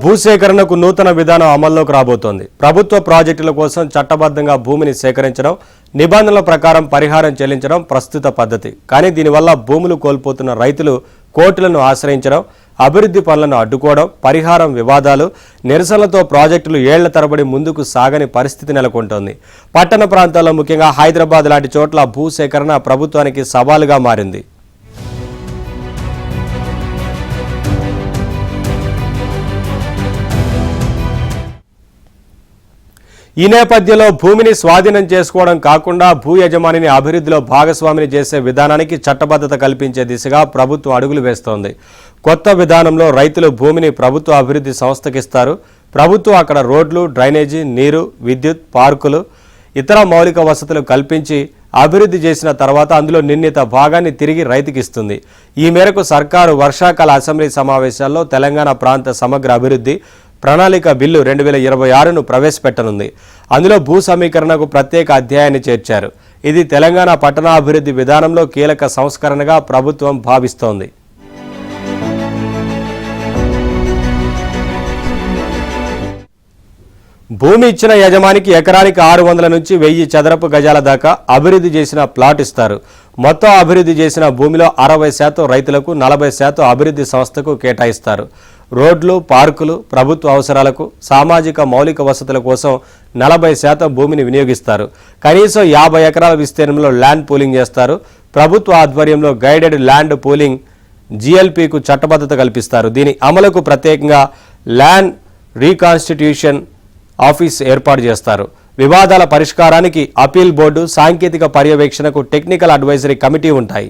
భూసేకరణకు నూతన విధానం అమల్లోకి రాబోతోంది. ప్రభుత్వ ప్రాజెక్టుల కోసం చట్టబద్ధంగా భూమిని సేకరించడం, నిబంధనల ప్రకారం పరిహారం చెల్లించడం ప్రస్తుత పద్ధతి. కానీ దీనివల్ల భూములు కోల్పోతున్న రైతులు కోర్టులను ఆశ్రయించడం, అభివృద్ధి పనులను అడ్డుకోవడం, పరిహారం వివాదాలు, నిరసనలతో ప్రాజెక్టులు ఏళ్ల తరబడి ముందుకు సాగని పరిస్థితి నెలకొంటోంది. పట్టణ ప్రాంతాల్లో ముఖ్యంగా హైదరాబాద్ లాంటి చోట్ల భూసేకరణ ప్రభుత్వానికి సవాలుగా మారింది. ఈ నేపథ్యంలో భూమిని స్వాధీనం చేసుకోవడం కాకుండా భూ యజమానిని అభివృద్ధిలో భాగస్వామిని చేసే విధానానికి చట్టబద్ధత కల్పించే దిశగా ప్రభుత్వం అడుగులు వేస్తోంది. కొత్త విధానంలో రైతులు భూమిని ప్రభుత్వ అభివృద్ధి సంస్థకిస్తారు. ప్రభుత్వం అక్కడ రోడ్లు, డ్రైనేజీ, నీరు, విద్యుత్, పార్కులు, ఇతర మౌలిక వసతులు కల్పించి అభివృద్ధి చేసిన తర్వాత అందులో నిర్ణీత భాగాన్ని తిరిగి రైతుకిస్తుంది. ఈ మేరకు సర్కారు వర్షాకాల అసెంబ్లీ సమావేశాల్లో తెలంగాణ ప్రాంత సమగ్ర అభివృద్ధి ప్రణాళిక బిల్లు 2026ను ప్రవేశపెట్టనుంది. అందులో భూ సమీకరణకు ప్రత్యేక అధ్యాయాన్ని చేర్చారు. ఇది తెలంగాణ పట్టణాభివృద్ధి విధానంలో కీలక సంస్కరణగా ప్రభుత్వం భావిస్తోంది. భూమి ఇచ్చిన యజమానికి ఎకరానికి 600 నుంచి 1000 చదరపు గజాల దాకా అభివృద్ధి చేసిన ప్లాట్ ఇస్తారు. మొత్తం అభివృద్ధి చేసిన భూమిలో 60% రైతులకు, 40% అభివృద్ధి సంస్థకు కేటాయిస్తారు. రోడ్లు, పార్కులు, ప్రభుత్వ అవసరాలకు, సామాజిక మౌలిక వసతుల కోసం 40% భూమిని వినియోగిస్తారు. కనీసం 50 ఎకరాల విస్తీర్ణంలో ల్యాండ్ పూలింగ్ చేస్తారు. ప్రభుత్వ ఆధ్వర్యంలో గైడెడ్ ల్యాండ్ పూలింగ్ GLPకు చట్టబద్ధత కల్పిస్తారు. దీని అమలుకు ప్రత్యేకంగా ల్యాండ్ రీకాన్స్టిట్యూషన్ ఆఫీస్ ఏర్పాటు చేస్తారు. వివాదాల పరిష్కారానికి అపీల్ బోర్డు, సాంకేతిక పర్యవేక్షణకు టెక్నికల్ అడ్వైజరీ కమిటీ ఉంటాయి.